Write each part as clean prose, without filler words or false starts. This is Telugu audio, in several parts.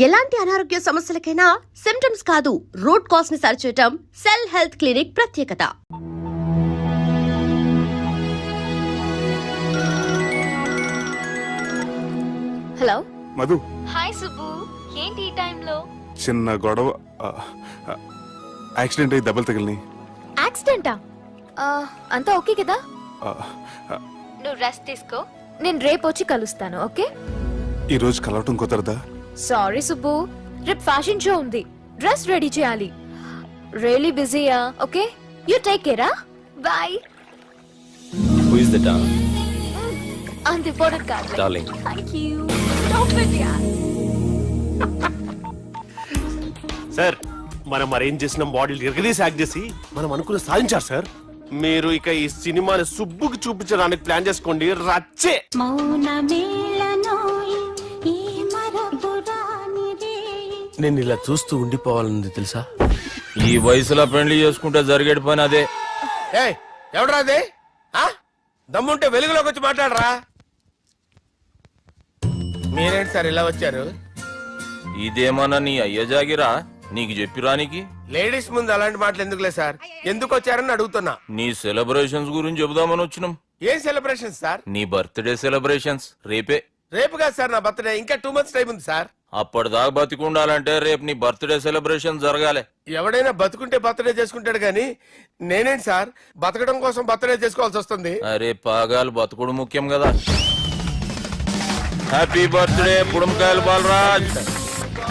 ఎలాంటి అనారోగ్య సమస్యలకైనా సిమ్టమ్స్ కాదు, రూట్ కాజ్ ని సరిచేయటం సెల్ హెల్త్ క్లినిక్ ప్రత్యేకత. హలో మధు. హాయ్ సుబ్బు, ఏంటి ఈ టైంలో? చిన్న గొడవ, యాక్సిడెంట్ అయ్యి దెబ్బలు తగిలినాయి. యాక్సిడెంటా? అంతా ఓకే కదా? నువ్వు రెస్ట్ తీసుకో, నేను రేపు వచ్చి కలుస్తాను. ఓకే? ఈ రోజు కలవటం కుదరదా? సారీ సుబ్బు, రేపు ఫ్యాషన్ షో ఉంది, డ్రెస్ రెడీ చేయాలి. రియలీ బిజీయా? Okay, you take care. Bye. Who is that? అంత ఇంపార్టెంట్ కాదు. Darling. Thank you. Stop it యా. సార్, మనం అరేంజ్ చేసిన మోడల్ ఎరగదీసి యాక్ట్ చేసి మనం అనుకున్న సాధించారు సార్. మీరు ఇక ఈ సినిమాని సుబ్బుకి చూపించడానికి ప్లాన్ చేసుకోండి. రచ్చే. నేను ఇలా చూస్తూ ఉండిపోవాలని తెలుసా? ఈ వయసులో పెళ్లి చేసుకుంటే జరిగేటి పని అదే. ఎవడరా అదే? దమ్ముంటే వెలుగులోకి వచ్చి మాట్లాడరా. మీరేంటి సార్ ఇలా వచ్చారు? ఇదేమన్నా నీ అయ్య జాగిరా నీకు చెప్పిరానికి? లేడీస్ ముందు అలాంటి మాటలు ఎందుకులే సార్, ఎందుకు వచ్చారని అడుగుతున్నా. నీ సెలబ్రేషన్స్ గురించి చెబుదామని వచ్చినాం. ఏం సెలబ్రేషన్ సార్? నీ బర్త్డే సెలబ్రేషన్స్ రేపే. రేపు కాదు సార్ నా బర్త్డే, ఇంకా 2 months టైం ఉంది సార్. అప్పటిదాకా బతికుండాలంటే రేపు నీ బర్త్డే సెలబ్రేషన్ జరగాలి. ఎవడైనా బతుకుంటే బర్త్డే చేసుకుంటాడు గానీ నేనేంటి సార్ బతకడం కోసం బర్త్డే చేసుకోవాల్సి వస్తుంది? అరే పాగాలు బతుకుడు ముఖ్యం కదా. హ్యాపీ బర్త్డే పుడంకాయలు బాలరాజ్.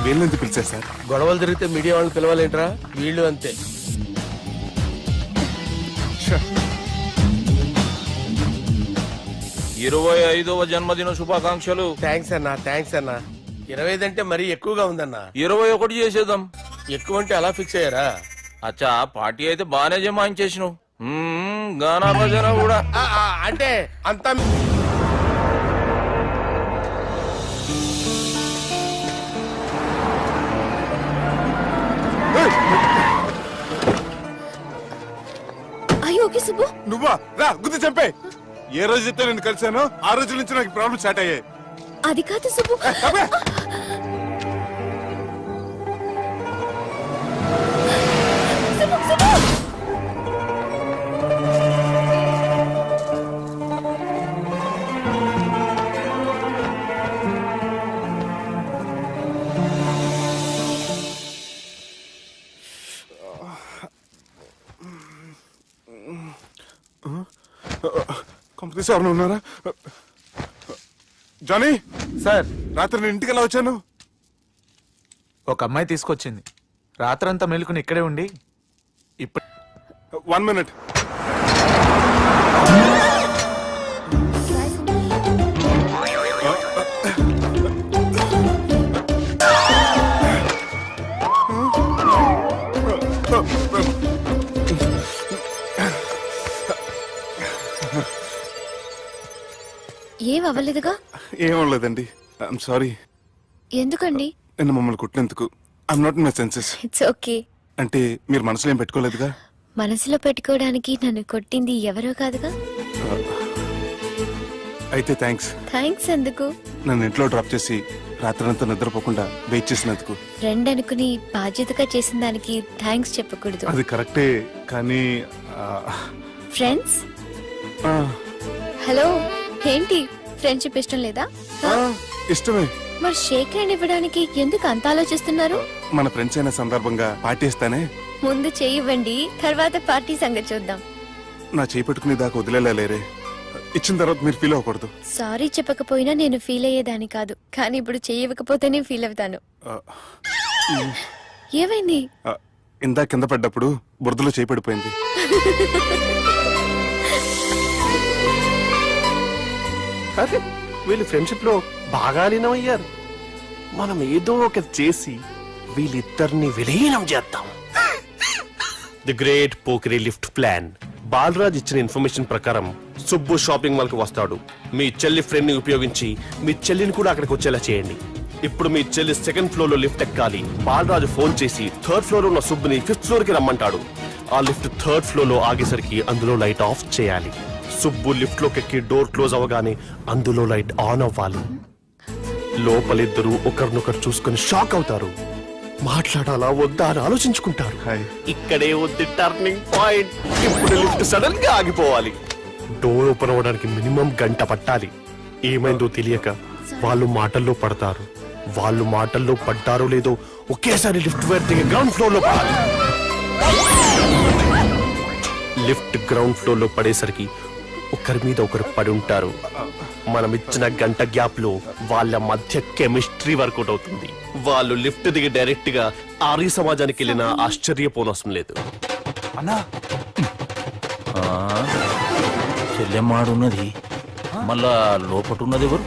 వీళ్ళెందుకు పిలిచారు సార్? గొడవలు జరిగితే మీడియా వాళ్ళని పిలవాలేంట్రా? వీళ్ళు అంతే. 25వ జన్మదిన శుభాకాంక్షలు. థ్యాంక్స్ అన్నా, థ్యాంక్స్ అన్నా. 25 అంటే మరీ ఎక్కువగా ఉందన్నా. 21 చేసేద్దాం. ఎక్కువ అంటే అలా ఫిక్స్ అయ్యారా? అచ్చా, పార్టీ అయితే బానే జమాయించేసినావు. గానా భజన కూడా. అంటే అంతా ఓకే సుబ్బు. నువ్వా? రా గుద్ది చంపే. ఏ రోజైతే నేను కలిసానో ఆ రోజు నుంచి నాకు ప్రాబ్లం స్టార్ట్ అయ్యాయి. అది కాదు సుబ్బు. కంపెనీస్ ఎవరైనా ఉన్నారా? జానీ సార్, రాత్రి నేను ఇంటికి ఎలా వచ్చాను? ఒక అమ్మాయి తీసుకొచ్చింది. రాత్రంతా మేలుకుని ఇక్కడే ఉండి ఇప్పుడు 1 minute. ఏం అవ్వలేదుగా? ఏం లేదండి. I'm sorry. ఎందుకండి? నిన్న మమ్మల్ని కుట్టినందుకు I'm not in my senses. It's okay. అంటే మీరు మనసులో ఏం పెట్టుకోలేదుగా? మనసులో పెట్టుకోవడానికి నన్ను కొట్టింది ఎవరో కాదుగా. అయితే థ్యాంక్స్. థ్యాంక్స్ ఎందుకు? నన్ను ఇంట్లో డ్రాప్ చేసి రాత్రంతా నిద్రపోకుండా వెయిట్ చేసినందుకు. ఫ్రెండ్ అనుకుని బాధ్యతగా చేసిన దానికి థ్యాంక్స్ చెప్పకూడదు. అది కరెక్టే కానీ ఫ్రెండ్స్? హలో, ఏంటి ఫ్రెండ్షిప్ ఇష్టం లేదా? ఇష్టమే. మరి షేక్ హ్యాండ్ ఇవ్వడానికి ఎందుకు అంత ఆలోచిస్తున్నారు? మన ఫ్రెండ్స్ అయిన సందర్భంగా పార్టీ ఇస్తానే. ముందు చేయివ్వండి, తర్వాత పార్టీ సంగతి చూద్దాం. నా చేయి పెట్టుకునే దాకా వదిలేలేరే. ఇచ్చిన తర్వాత మీరు ఫీల్ అవ్వకూడదు. సారీ చెప్పకపోయినా నేను ఫీల్ అయ్యేదాన్ని కాదు, కానీ ఇప్పుడు చేయకపోతేనే ఫీల్ అవుతాను. ఏమైంది? ఇందా కింద పడ్డప్పుడు బురదలో చేయి పడిపోయింది. అరే, వీళ్ళు ఫ్రెండ్షిప్ లో బాగా లీనమయ్యారు. మనం ఏదో ఒకటి చేసి వీళ్ళిద్దరిని విలీనం చేద్దాం. ది గ్రేట్ పోకరీ లిఫ్ట్ ప్లాన్. బాలరాజ్ ఇచ్చిన ఇన్ఫర్మేషన్ ప్రకారం సుబ్బు షాపింగ్ మాల్ కి వస్తాడు. మీ చెల్లి ఫ్రెండ్ ని ఉపయోగించి మీ చెల్లిని కూడా అక్కడికి వచ్చేలా చేయండి. ఇప్పుడు మీ చెల్లి 2nd floor లో లిఫ్ట్ ఎక్కాలి. బాలరాజు ఫోన్ చేసి 3rd floor లో ఉన్న సుబ్బుని 5th floor కి రమ్మంటాడు. ఆ లిఫ్ట్ 3rd floor లో ఆగేసరికి అందులో లైట్ ఆఫ్ చేయాలి. సుబ్బు లిఫ్ట్ లోకి ఎక్కి డోర్ క్లోజ్ అవ్వగానే అందులో లైట్ ఆన్ అవ్వాలి. లోపలిద్దరూ ఒకరినొకరు చూసుకొని షాక్ అవుతారు. మాట్లాడాలా వద్దా అని ఆలోచించుకుంటారు. హాయ్. ఇక్కడే ఉంది టర్నింగ్ పాయింట్. ఇప్పుడు లిఫ్ట్ సడన్ గా ఆగిపోవాలి. డోర్ ఓపెన్ అవ్వడానికి మినిమం గంట పట్టాలి. ఏమైందో తెలియక వాళ్ళు మాటల్లో పడతారు. వాళ్ళు మాటల్లో పడ్డారో లేదో ఒకేసారి లిఫ్ట్ వేర్ గ్రౌండ్ ఫ్లోర్ లో పడాలి. లిఫ్ట్ గ్రౌండ్ ఫ్లోర్ లో పడేసరికి ఒకరి మీద ఒకరు పడి ఉంటారు. మనం ఇచ్చిన గంట గ్యాప్ లో వాళ్ళ మధ్య కెమిస్ట్రీ వర్కౌట్ అవుతుంది. వాళ్ళు లిఫ్ట్ దిగి డైరెక్ట్ గా ఆర్య సమాజానికి వెళ్ళినా ఆశ్చర్యపోనవసరం లేదు. అన్నా చెల్లెమ్మాడున్నది మళ్ళా లోపటున్నది ఎవరు?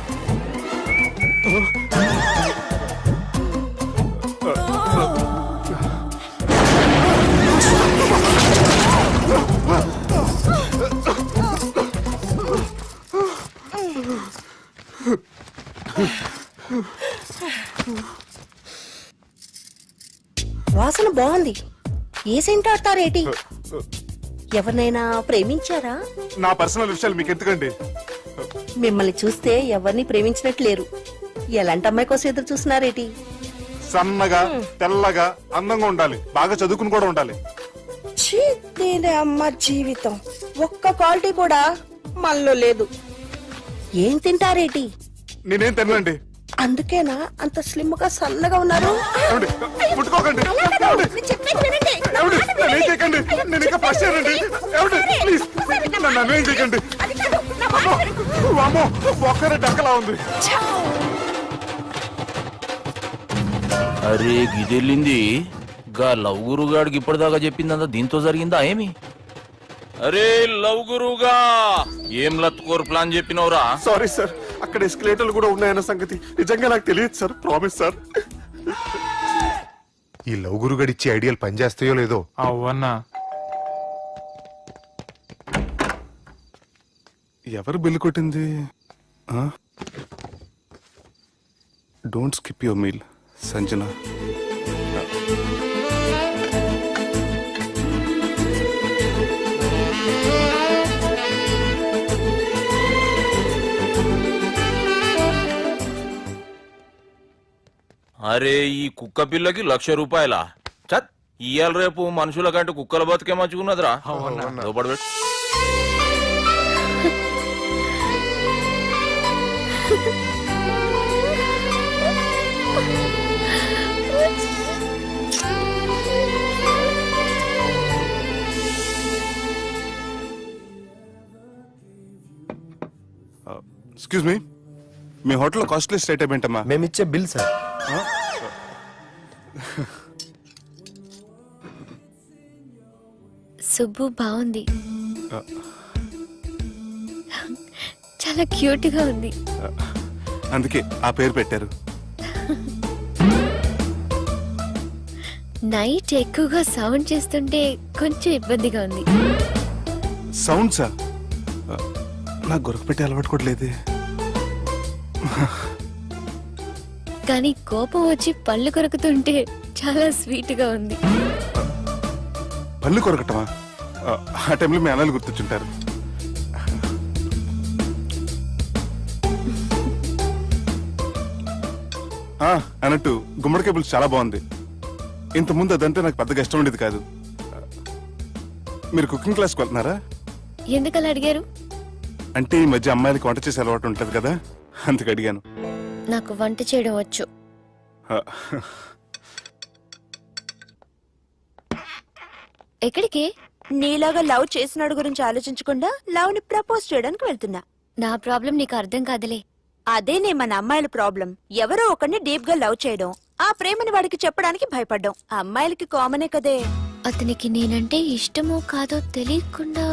వాసన బాగుంది. ఏ సెంట్ ఆడతారేటి? ఎవరినైనా ప్రేమించారా? నా పర్సనల్ విషయాలు మీకు ఎందుకండి? మిమ్మల్ని చూస్తే ఎవరిని ప్రేమించినట్లేరు. ఎలాంటి అమ్మాయి కోసం ఎదురు చూస్తున్నారేటి? సన్నగా తెల్లగా అందంగా ఉండాలి, బాగా చదువుకుని కూడా ఉండాలి. ఛీ, దీని అమ్మ జీవితం ఒక్క క్వాలిటీ కూడా మనలో లేదు. ఏం తింటారేటి? నేనేం తినండి. అందుకేనా అంత స్లిమ్ గా సన్నగా ఉన్నారు? ఏమండి? ముట్టుకోకండి. ఏమండి? ఏమండి? నన్నేం చేయకండి. నేను ఇంకా ఫస్ట్ చేయనండి. ఏమండి? ప్లీజ్ నన్ను అన్వేం చేయకండి. అమ్మో, ఒక్కరే డక్కలా ఉంది. అరే గిదెళ్ళింది గా లవ్ గురుగాడికి ఇప్పటిదాకా చెప్పిందంతా దీంతో జరిగిందా ఏమి? అరే లవ్ గురుగా ఏం లత్కోర్ ప్లాన్ చెప్పినవురా? సారీ సార్, అక్కడ ఎస్కలేటర్లు కూడా ఉన్నాయన్న సంగతి నిజంగా నాకు తెలియదు సార్. Promise sir. ఈ లవ్ గురుగాడి ఇచ్చే ఐడియాలు పనిచేస్తాయో లేదో. అవ్వన్నా ఎవరు బిల్లు కొట్టింది? Don't skip your meal Sanjana. అరే ఈ కుక్క పిల్లకి 1,00,000 రూపాయలా? చత్ ఇయ్యాల రేపు మనుషుల కంటే కుక్కల బతికే మంచుకున్నదిరా. లోపడి పెట్టు. ఎక్స్క్యూజ్ మీ, మీ హోటల్లో కాస్ట్లీ స్టేట్ ఏంటమ్మా? మేమిచ్చే బిల్ సార్. సుబ్బు బాగుంది, చాలా క్యూట్ గా ఉంది. అందుకే ఆ పేరు పెట్టారు. నైట్ ఎక్కువగా సౌండ్ చేస్తుంటే కొంచెం ఇబ్బందిగా ఉంది. సౌండ్సా? నాకు గొరక పెట్టే అలవాటు కూడా లేదే. కానీ కోపం వచ్చి పళ్ళు కొరుకుతుంటే చాలా స్వీట్ గా ఉంది. పళ్ళు కొరకటమా? ఆ టైంలో మీ అన్నలు గుర్తొచ్చుంటారు. అన్నట్టు గుమ్మడికాయ పులుసు చాలా బాగుంది. ఇంతకుముందు అదంటే నాకు పెద్దగా ఇష్టం ఉండేది కాదు. మీరు కుకింగ్ క్లాస్కి వెళ్తున్నారా? ఎందుకలా అడిగారు? అంటే ఈ మధ్య అమ్మాయిలకి వంట చేసే అలవాటు ఉంటుంది కదా, అందుకు అడిగాను. నాకు వంట చేయడం వచ్చు. ఎక్కడికి? నీలాగా లవ్ చేసినాడు గురించి ఆలోచించకుండా లవ్ ని ప్రపోజ్ చేయడానికి వెళ్తున్నా. నా ప్రాబ్లం నీకు అర్థం కాదులే. అదేనే మన అమ్మాయిల ప్రాబ్లం. ఎవరో ఒకరిని డీప్ గా లవ్ చేయడం, ఆ ప్రేమని వాడికి చెప్పడానికి భయపడ్డం అమ్మాయిలకి కామనే కదే. అతనికి నేనంటే ఇష్టమో కాదో తెలియకుండా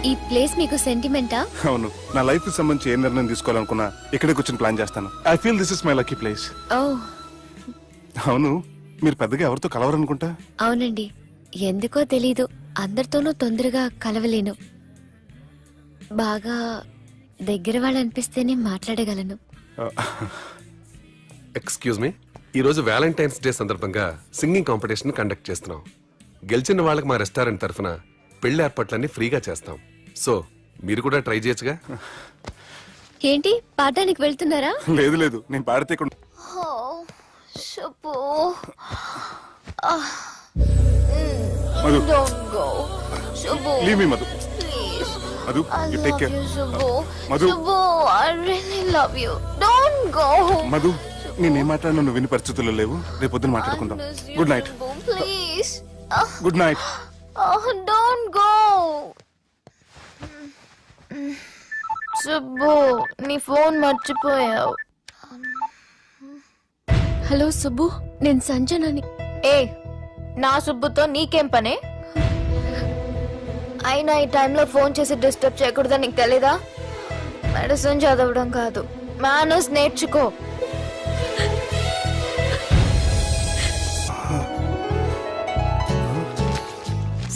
ఈ ప్లేస్ మీకు సెంటిమెంటా? అవును, నా లైఫ్ కి సంబంధించి ఏ నిర్ణయం తీసుకోవాలనుకున్నా ఇక్కడే కూర్చొని ప్లాన్ చేస్తాను. I feel this is my lucky place. ఓ అవును, మీరు పెద్దగా ఎవరితో కలవరనుకుంటా? అవునండి, ఎందుకో తెలీదు, అందరితోనూ తొందరగా కలవలేను. బాగా దగ్గర వాళ్ళు అనిపిస్తేనే మాట్లాడగలను. ఎక్స్క్యూజ్ మీ, ఈరోజు వ్యాలంటైన్స్ డే సందర్భంగా సింగింగ్ కాంపిటీషన్ కండక్ట్ చేస్తున్నాం. గెలిచిన వాళ్ళకి మా రెస్టారెంట్ తరఫున పెళ్లి ఏర్పాట్లన్నీ ఫ్రీగా చేస్తాం. సో మీరు కూడా ట్రై చేయొచ్చుగా. ఏంటి పాడడానికి వెళ్తున్నారా? లేదు లేదు, నేను పాడితే ఇక్కడ Madhu, leave me, Madhu. Madhu, you take care. Madhu, Madhu, నేనేం మాట్లాడినా నువ్వు విని పరిస్థితుల్లో లేవు. రేపు పొద్దున మాట్లాడుకుందాం. Good night. Good night. Don't go. Subbu, నీ ఫోన్ మర్చిపోయావు. హలో సుబ్బు, నేను సంజనని. ఏ, నా సుబ్బుతో నీకేం పనే? అయినా ఈ టైంలో ఫోన్ చేసి డిస్టర్బ్ చేయకూడదని నీకు తెలీదా? మెడిసిన్ చదవడం కాదు, మేనర్స్ నేర్చుకో.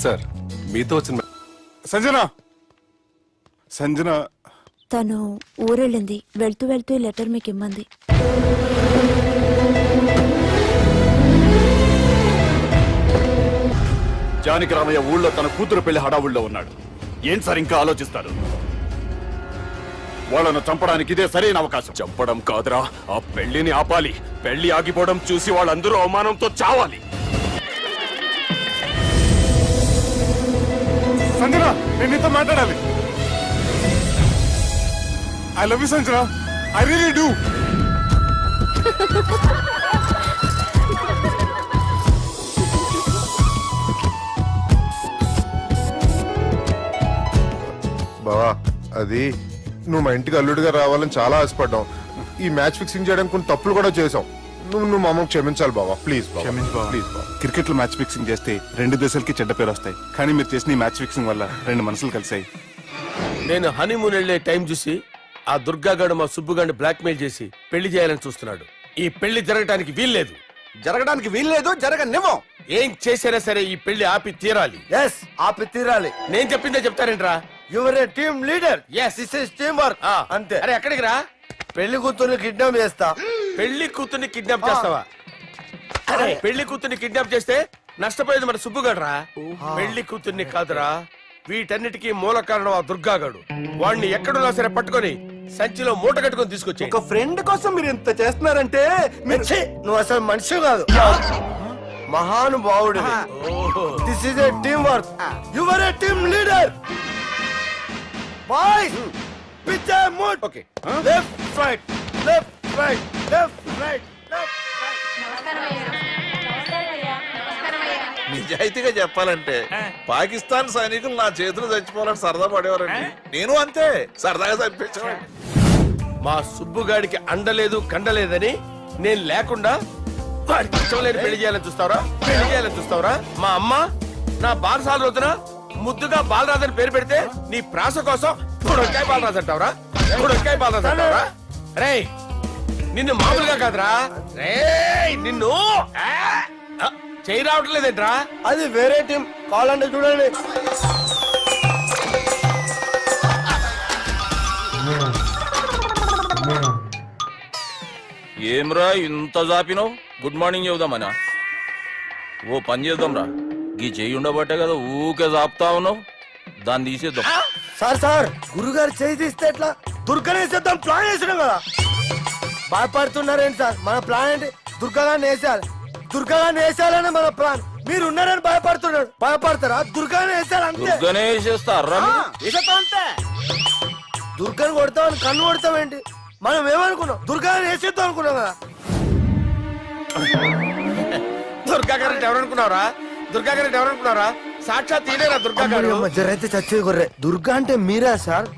సార్ మీతో వచ్చిన సంజన, సంజన, తను ఊరెళ్ళింది. వెళ్తూ వెళ్తూ ఈ లెటర్ మీకు ఇమ్మంది. జానకి రామయ్య ఊళ్ళో తన కూతురు పెళ్లి హడావుల్లో ఉన్నాడు. ఏం సార్ ఇంకా ఆలోచిస్తారు? వాళ్ళను చంపడానికి ఇదే సరైన అవకాశం. చంపడం కాదురా, ఆ పెళ్లిని ఆపాలి. పెళ్లి ఆగిపోవడం చూసి వాళ్ళందరూ అవమానంతో చావాలి. సంజన, నేను నీతో మాట్లాడాలి. I love you Sanjana, I really do. బావా, అది నువ్వు మా ఇంటికి అల్లుడిగా రావాలని చాలా ఆశపడ్డాం. ఈ మ్యాచ్ ఫిక్సింగ్ చేయడానికి కొన్ని తప్పులు కూడా చేసాం. నువ్వు మా అమ్మకు క్షమించాలి బావా, ప్లీజ్. క్షమించు బావ. ప్లీజ్ బావ. క్రికెట్ లో మ్యాచ్ ఫిక్సింగ్ చేస్తే 2 దేశాలకి చెడ్డ పేరు వస్తాయి. కానీ మీరు చేసిన ఈ మ్యాచ్ ఫిక్సింగ్ వల్ల 2 మనసులు కలిసాయి. నేను హనీమూన్ వెళ్లే టైం చూసి ఆ దుర్గాగాడు మా సుబ్బుగాడిని బ్లాక్మెయిల్ చేసి పెళ్లి చేయాలని చూస్తున్నాడు. ఈ పెళ్లి జరగడానికి వీల్లేదు. జరగడానికి వీల్లేదు, జరగనివ్వం. ఏం చేసినా సరే ఈ పెళ్లి ఆపి తీరాలి. ఎస్, ఆపి తీరాలి. నేను చెప్పిందే చెప్తారేంట్రా? Your A team leader. Yes. This is team work. అంతే. అరే ఎక్కడికి రా? పెళ్లి కూతుర్ని కిడ్నాప్ చేస్తా. పెళ్లి కూతుర్ని కిడ్నాప్ చేస్తావా? అరే పెళ్లి కూతుర్ని కిడ్నాప్ చేస్తే నష్టపోయేది మన సుబ్బుగాడురా. పెళ్లి కూతుర్ని కాదురా, వీటన్నిటికీ మూల కారణం ఆ దుర్గాగాడు. వాణ్ణి ఎక్కడున్నా సరే పట్టుకొని సంచిలో మూట కట్టుకొని తీసుకొచ్చి. ఒక ఫ్రెండ్ కోసం మీరు ఇంత చేస్తున్నారంటే నువ్వు అసలు మనిషి కాదు, మహానుభావుడు. This is a team work. Your A team leader. Boys, pitch mood. Okay, left right, left right, left right, left నిజాయితీగా చెప్పాలంటే పాకిస్తాన్ సైనికులు నా చేతులు చచ్చిపోవాలని సరదా పడేవారండి. నేను అంతే సరదాగా చంపించేవాడిని. మా సుబ్బుగాడికి అండలేదు కండలేదని నేను లేకుండా వాడికి ఇష్టం లేని పెళ్లి చేయాలని చూస్తావరా? పెళ్లి చేయాలని చూస్తావరా? మా అమ్మ నా బారసాల రోజున ముద్దుగా బాలరాజు పేరు పెడితే నీ ప్రాస కోసం పుడకాయ బాలరాజు అంటావరా? పుడకాయ బాలరాజు అంటావరా? రే నిన్ను మామూలుగా కాదురా, రే నిన్ను చేయి రావట్లేదేంట్రా? అది వేరే టీం. కావాలంటే చూడండి. ఏమ్రా ఇంత జాపినావు? Good morning చెబుదామనా? ఓ పని చేద్దాంరా, గీ చెయ్యి ఉండబట్టే కదా ఊకే జాపుతా ఉన్నావు. దాన్ని తీసేద్దాం. సార్ గురుగారు చేయి తీస్తే ఎట్లా? దుర్గనేసేద్దాం ప్లాన్ వేసినాం కదా. భయపడుతున్నారేంటి సార్? మన ప్లాన్ ఏంటి? దుర్గాగాన్ని వేసేయాలి. దుర్గాగాన్ని వేసేయాలని మన ప్లాన్. మీరు ఉన్నారని భయపడుతున్నాడు. భయపడతారా? దుర్గాని వేసేయాలి అంతే. దుర్గనే వేసేస్తారా? అంతే. దుర్గాని కొడతామని కన్ను కొడతామేంటి? మనం ఏమనుకున్నాం? దుర్గాని వేసేద్దాం అనుకున్నాం కదా. దుర్గా గారు ఎవరనుకున్నారా? దుర్గా గారు ఎవరనుకున్నారా? సాక్షాత్ తీరేరా దుర్గా గారు. జరైతే చచ్చేది కొర్రే. దుర్గా అంటే మీరా సార్?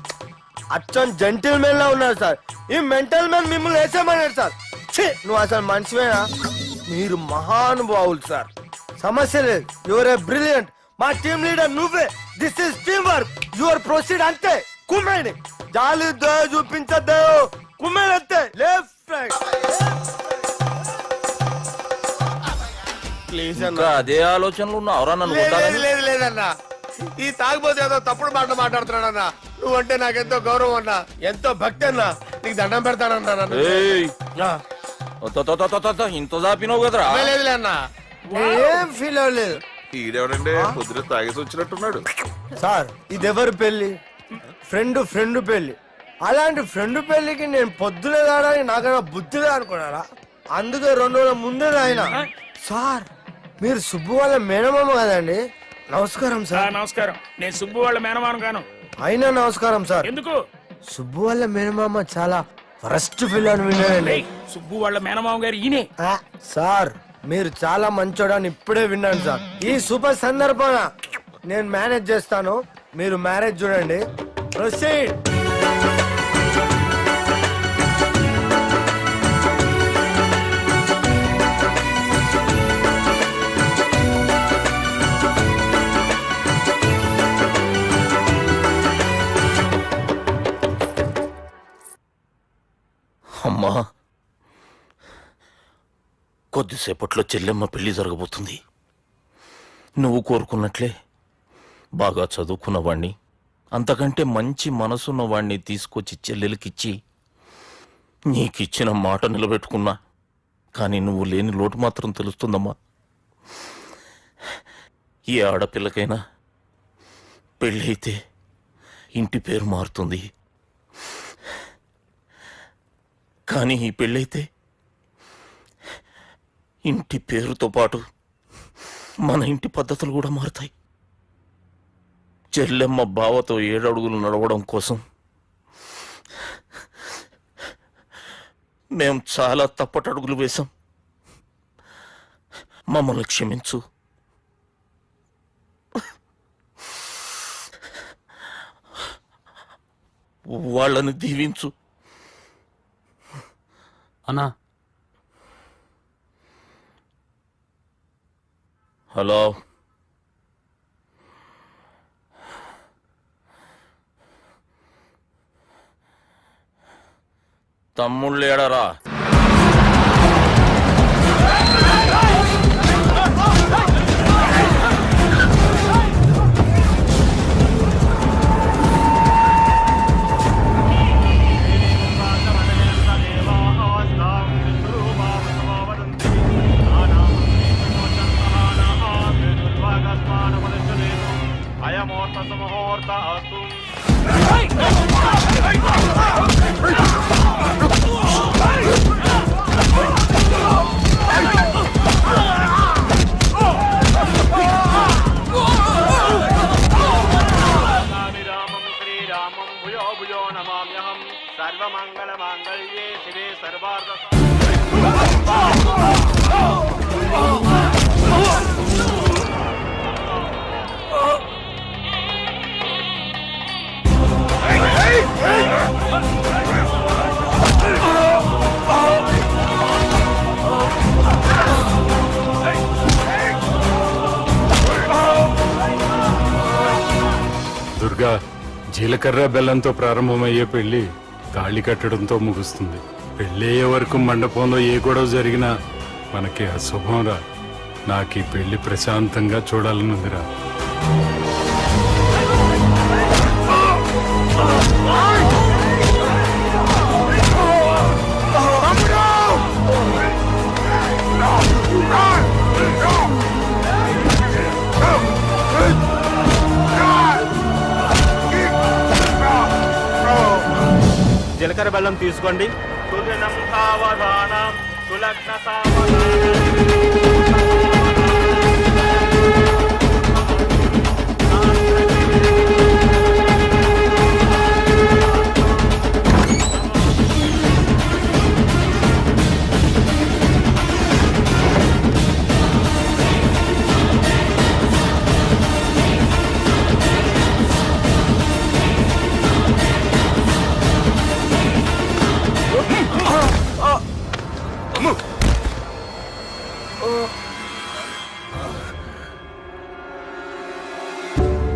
అచ్చం జెంటిల్ మెన్ లా ఉన్నారు సార్. ఈ మెంటల్ మెన్ మిమ్మల్ని వేసేమన్నాడు సార్. ఛీ, నువ్వు అసలు మనిషివేనా? మీరు మహానుభావులు సార్. సమస్య లేదు. Your a brilliant. మా టీమ్ లీడర్ నువ్వే. This is team work. Your proceed అంతే. కుమ్మేని జాలి చూపించద్దు. కుమ్మేని అంతే. Left right. ప్లీజ్ ఇంకా అదే ఆలోచనలు ఉన్నావురా నన్ను లేదు కొట్టాలని? లేదు లేదన్నా, ఈ తాగుబోతు ఏదో తప్పుడు మాటలు మాట్లాడుతున్నాడన్నా. నువ్వంటే నాకెంతో గౌరవం అన్నా, ఎంతో భక్తి అన్నా. నీకు దండం పెడతానన్నా నన్ను. ఏయ్, ఇంత జాపినావు కదరా? లేదులే అన్నా. ఏం ఫీల్ అవ్వలేదు ఈడెవడండి పొద్దున తాగేసి వచ్చినట్టున్నాడు. సార్. ఇది ఎవరు పెళ్లి? ఫ్రెండ్ పెళ్లి. అలాంటి ఫ్రెండ్ పెళ్లికి నేను పొద్దునే రావడానికి నాకన్నా బుద్ధిగా అనుకున్నారా? అందుకే 2 రోజుల ముందే ఆయన. సార్ మీరు సుబ్బు వాళ్ళ మేనమామ కదండి? నమస్కారం సార్. నమస్కారం. నేను సుబ్బు వాళ్ళ మేనమాను గాను. అయినా నమస్కారం సార్. ఎందుకు? సుబ్బు వాళ్ళ మేనమామ చాలా ఫస్ట్ ఫిల్ అని విన్నానండి. సుబ్బు వాళ్ళ మేనమామ గారు ఈయనే. సార్ మీరు చాలా మంచోడని ఇప్పుడే విన్నాను సార్. ఈ శుభ సందర్భాన నేను మేనేజ్ చేస్తాను, మీరు మ్యారేజ్ చూడండి. ప్రొసీడ్. అమ్మా, కొద్దిసేపట్లో చెల్లెమ్మ పెళ్లి జరగబోతుంది. నువ్వు కోరుకున్నట్లే బాగా చదువుకున్నవాణ్ణి, అంతకంటే మంచి మనసున్నవాణ్ణి తీసుకొచ్చి చెల్లెలకిచ్చి నీకిచ్చిన మాట నిలబెట్టుకున్నా. కానీ నువ్వు లేని లోటు మాత్రం తెలుస్తుందమ్మా. ఏ ఆడపిల్లకైనా పెళ్ళైతే ఇంటి పేరు మారుతుంది, కానీ ఈ పెళ్ళైతే ఇంటి పేరుతో పాటు మన ఇంటి పద్ధతులు కూడా మారుతాయి. చెల్లెమ్మ బావతో 7 అడుగులు నడవడం కోసం మేం చాలా తప్పటడుగులు వేశాం. మమ్మల్ని క్షమించు. వాళ్ళని దీవించు. అన్నా, హలో, తమ్ముళ్ళు ఏడరా? సర్వమంగళమాంగళ్యే శివే సర్వార్థ దుర్గా, జీలకర్ర బెల్లంతో ప్రారంభమయ్యే పెళ్లి తాళి కట్టడంతో ముగుస్తుంది. పెళ్ళయ్యే వరకు మండపంలో ఏ గొడవ జరిగినా మనకి అశుభం రా. నాకు ఈ పెళ్లి ప్రశాంతంగా చూడాలనుందిరా. జీలకర్ర బెల్లం తీసుకోండి. సుదినం సావధానం సులగ్న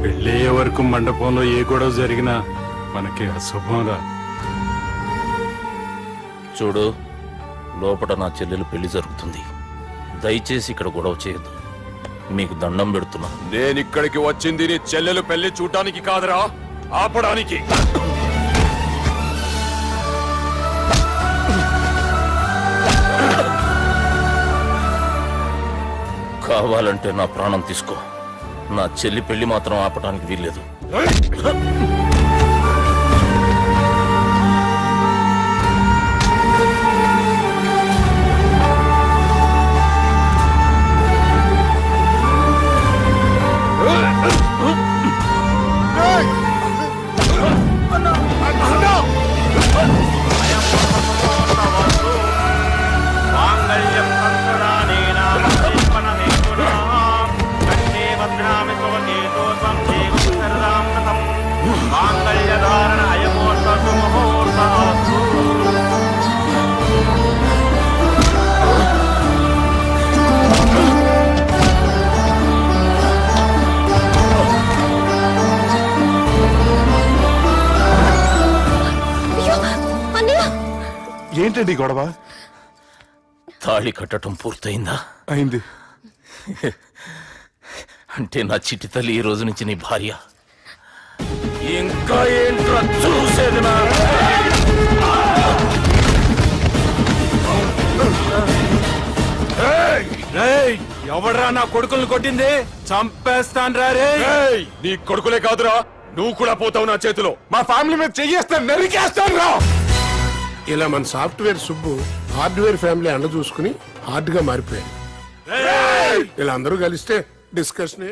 పెళ్ళయ్యే వరకు మండపంలో ఏ గొడవ జరిగినా మనకి అశుభం రా. చూడు, లోపల నా చెల్లెలు పెళ్లి జరుగుతుంది. దయచేసి ఇక్కడ గొడవ చేయొద్దు. మీకు దండం పెడుతున్నా. నేనిక్కడికి వచ్చింది నీ చెల్లెలు పెళ్లి చూడటానికి కాదురా, ఆపడానికి. కావాలంటే నా ప్రాణం తీసుకో, నా చెల్లి పెళ్లి మాత్రం ఆపడానికి వీల్లేదు. ఏంటండి ఈ గొడవ? తాళి కట్టడం పూర్తయిందా? అయింది. అంటే నా చిట్టి తల్లి ఈ రోజు నుంచి నీ భార్య. ఇంకా ఏంట్రా చూసేది? నా ఎవడరా నా కొడుకుల్ని కొట్టింది? చంపేస్తాను రా రే. నీ కొడుకులే కాదురా, నువ్వు కూడా పోతావు నా చేతిలో. మా ఫ్యామిలీ మీద చెయ్యేస్తాను, నరికేస్తాను రా. ఇలా మన సాఫ్ట్వేర్ సుబ్బు హార్డ్వేర్ ఫ్యామిలీ అండ చూసుకుని హార్డ్ గా మారిపోయాడు. ఇలా అందరూ కలిస్తే డిస్కషన్